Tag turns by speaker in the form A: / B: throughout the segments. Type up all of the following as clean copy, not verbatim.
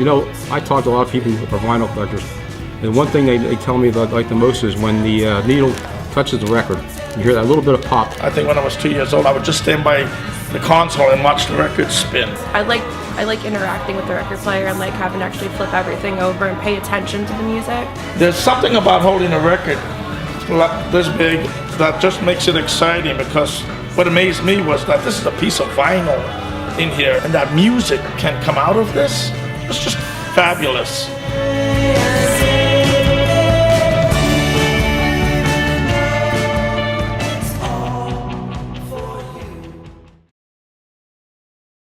A: You know, I talk to a lot of people who are vinyl collectors, and one thing they tell me that I like the most is when the needle touches the record. You hear that little bit of pop.
B: I think when I was 2 years old, I would just stand by the console and watch the record spin.
C: I like interacting with the record player and like having to actually flip everything over and pay attention to the music.
B: There's something about holding a record this big that just makes it exciting, because what amazed me was that this is a piece of vinyl in here, and that music can come out of this. It's just fabulous.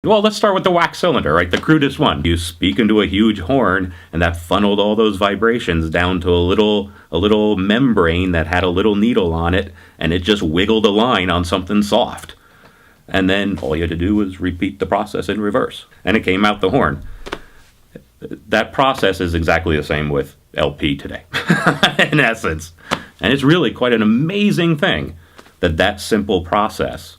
D: Well, let's start with the wax cylinder, right? The crudest one. You speak into a huge horn, and that funneled all those vibrations down to a little membrane that had a little needle on it, and it just wiggled a line on something soft. And then all you had to do was repeat the process in reverse, and it came out the horn. That process is exactly the same with LP today, in essence. And it's really quite an amazing thing that simple process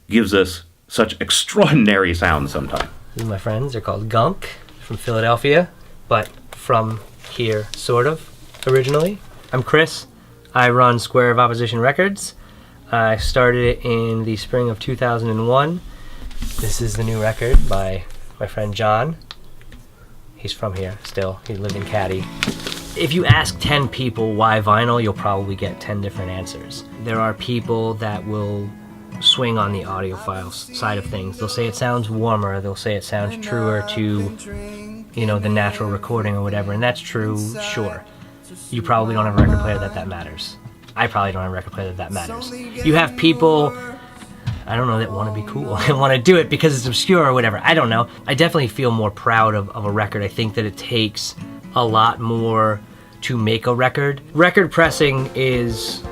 D: gives us such extraordinary sound sometimes.
E: These are my friends. They're called Gunk, from Philadelphia, but from here, sort of, originally. I'm Chris. I run Square of Opposition Records. I started it in the spring of 2001. This is the new record by my friend John. He's from here still. He lived in Caddy. If you ask 10 people why vinyl, you'll probably get 10 different answers. There are people that will swing on the audiophile side of things. They'll say it sounds warmer, they'll say it sounds truer to, the natural recording or whatever, and that's true, sure. You probably don't have a record player that matters. I probably don't have a record player that matters. You have people, I don't know, that want to be cool and want to do it because it's obscure or whatever. I don't know. I definitely feel more proud of a record. I think that it takes a lot more to make a record. Record pressing is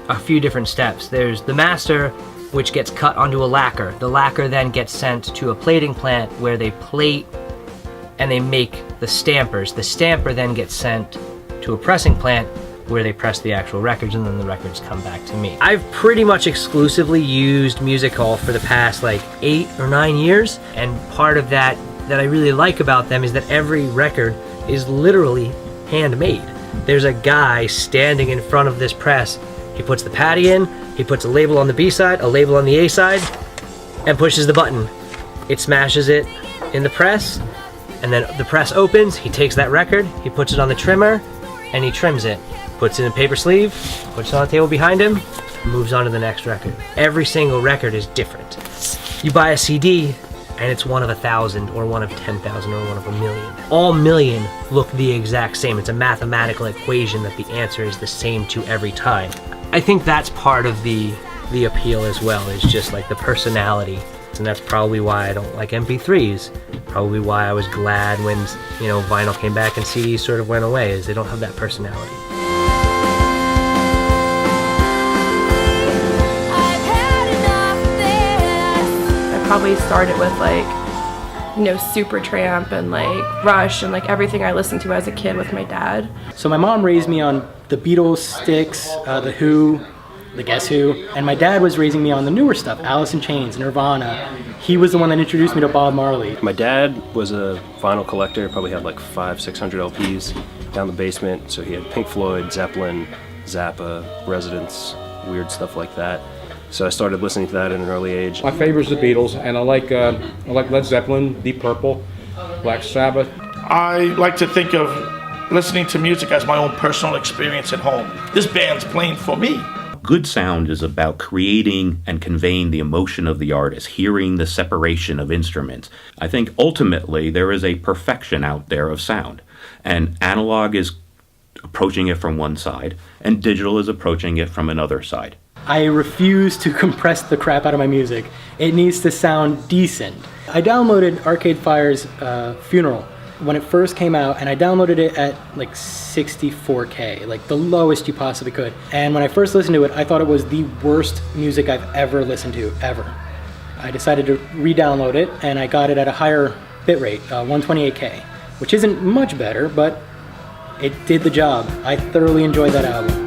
E: a few different steps. There's the master, which gets cut onto a lacquer. The lacquer then gets sent to a plating plant where they plate and they make the stampers. The stamper then gets sent to a pressing plant where they press the actual records, and then the records come back to me. I've pretty much exclusively used Music Hall for the past 8 or 9 years, and part of that I really like about them is that every record is literally handmade. There's a guy standing in front of this press. He puts the patty in, he puts a label on the B side, a label on the A side, and pushes the button. It smashes it in the press, and then the press opens, he takes that record, he puts it on the trimmer, and he trims it. Puts it in a paper sleeve, puts it on the table behind him, moves on to the next record. Every single record is different. You buy a CD, and it's one of 1,000, or one of 10,000, or one of 1,000,000. All million look the exact same. It's a mathematical equation that the answer is the same to every time. I think that's part of the appeal as well, is just the personality. And that's probably why I don't like MP3s. Probably why I was glad when, vinyl came back and CDs sort of went away, is they don't have that personality.
C: Probably started with Supertramp and Rush and everything I listened to as a kid with my dad.
F: So my mom raised me on the Beatles, Styx, The Who, the Guess Who, and my dad was raising me on the newer stuff, Alice in Chains, Nirvana. He was the one that introduced me to Bob Marley.
G: My dad was a vinyl collector, probably had 500-600 LPs down the basement, so he had Pink Floyd, Zeppelin, Zappa, Residents, weird stuff like that. So I started listening to that at an early age.
A: My favorite is the Beatles, and I like Led Zeppelin, Deep Purple, Black Sabbath.
B: I like to think of listening to music as my own personal experience at home. This band's playing for me.
D: Good sound is about creating and conveying the emotion of the artist, hearing the separation of instruments. I think ultimately there is a perfection out there of sound, and analog is approaching it from one side, and digital is approaching it from another side.
F: I refuse to compress the crap out of my music. It needs to sound decent. I downloaded Arcade Fire's Funeral when it first came out, and I downloaded it at 64K, the lowest you possibly could. And when I first listened to it, I thought it was the worst music I've ever listened to, ever. I decided to re-download it, and I got it at a higher bitrate, 128K, which isn't much better, but it did the job. I thoroughly enjoyed that album.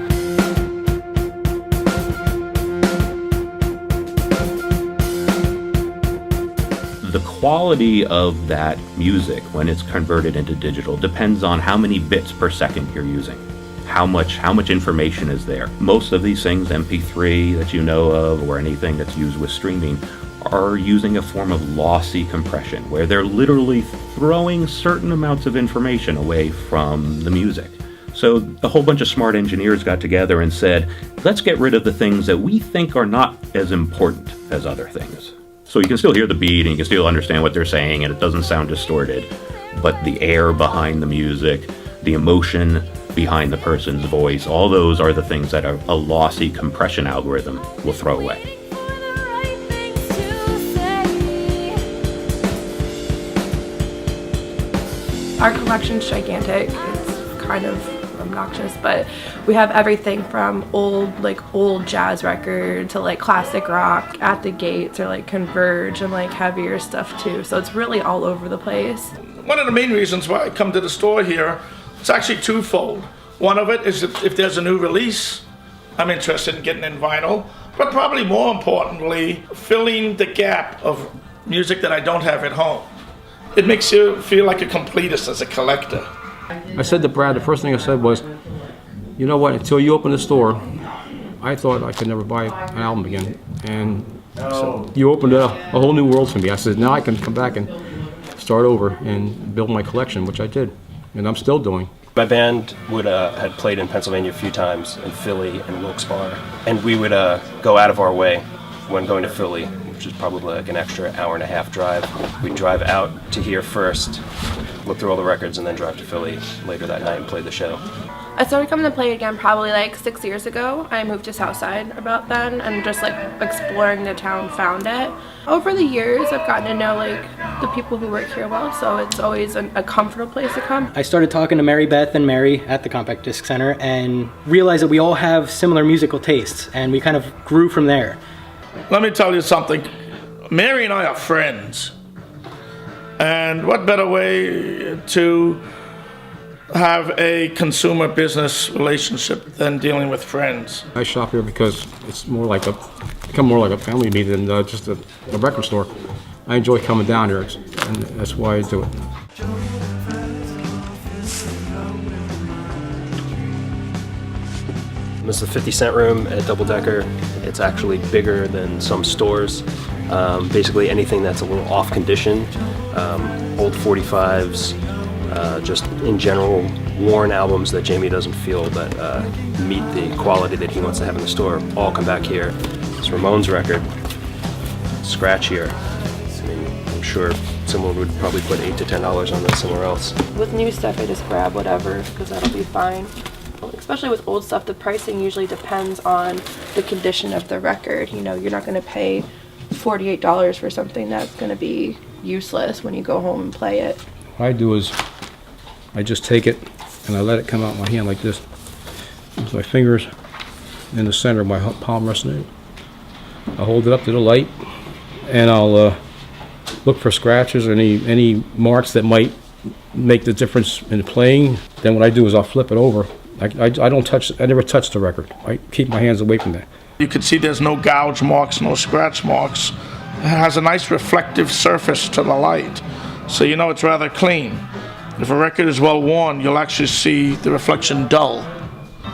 D: The quality of that music when it's converted into digital depends on how many bits per second you're using. How much information is there. Most of these things, MP3 that you know of or anything that's used with streaming, are using a form of lossy compression where they're literally throwing certain amounts of information away from the music. So a whole bunch of smart engineers got together and said, let's get rid of the things that we think are not as important as other things. So you can still hear the beat and you can still understand what they're saying and it doesn't sound distorted, but the air behind the music, the emotion behind the person's voice, all those are the things that a lossy compression algorithm will throw away.
C: Our collection's gigantic. It's kind of obnoxious, but we have everything from old jazz record to like classic rock. At the Gates or like Converge and like heavier stuff too. So it's really all over the place.
B: One of the main reasons why I come to the store here, it's actually twofold. One of it is if there's a new release, I'm interested in getting in vinyl, but probably more importantly, filling the gap of music that I don't have at home. It makes you feel like a completist as a collector.
A: I said to Brad, the first thing I said was, you know what, until you open the store, I thought I could never buy an album again. And so you opened a whole new world for me. I said, now I can come back and start over and build my collection, which I did, and I'm still doing.
G: My band had played in Pennsylvania a few times, in Philly and Wilkes-Barre, and we would go out of our way when going to Philly, which is probably like an extra hour-and-a-half drive. We'd drive out to here first, look through all the records, and then drive to Philly later that night and play the show.
C: I started coming to play again probably like 6 years ago. I moved to Southside about then and just like exploring the town, found it. Over the years, I've gotten to know like the people who work here well, so it's always a comfortable place to come.
F: I started talking to Mary Beth and Mary at the Compact Disc Center and realized that we all have similar musical tastes, and we kind of grew from there.
B: Let me tell you something. Mary and I are friends. And what better way to have a consumer business relationship than dealing with friends?
A: I shop here because it's become more like a family to me than just a record store. I enjoy coming down here, and that's why I do it.
G: This is the 50-cent room at Double Decker. It's actually bigger than some stores. Basically anything that's a little off condition, old 45s, just in general worn albums that Jamie doesn't feel that meet the quality that he wants to have in the store, all come back here. This Ramones record, scratch here. I mean, I'm sure someone would probably put $8 to $10 on this somewhere else.
C: With new stuff, I just grab whatever because that'll be fine. Especially with old stuff, the pricing usually depends on the condition of the record. You know, you're not going to pay $48 for something that's going to be useless when you go home and play it.
A: What I do is I just take it and I let it come out my hand like this. With my fingers in the center of my palm resting it. I hold it up to the light and I'll look for scratches or any marks that might make the difference in playing. Then what I do is I'll flip it over. I never touch the record. I keep my hands away from that.
B: You can see there's no gouge marks, no scratch marks. It has a nice reflective surface to the light, so you know it's rather clean. If a record is well worn, you'll actually see the reflection dull.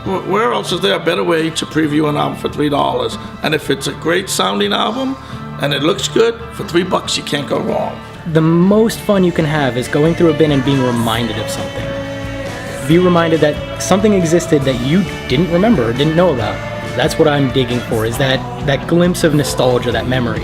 B: Where else is there a better way to preview an album for $3? And if it's a great sounding album and it looks good, for $3 you can't go wrong.
F: The most fun you can have is going through a bin and being reminded of something. Be reminded that something existed that you didn't remember or didn't know about. That's what I'm digging for, is that glimpse of nostalgia, that memory.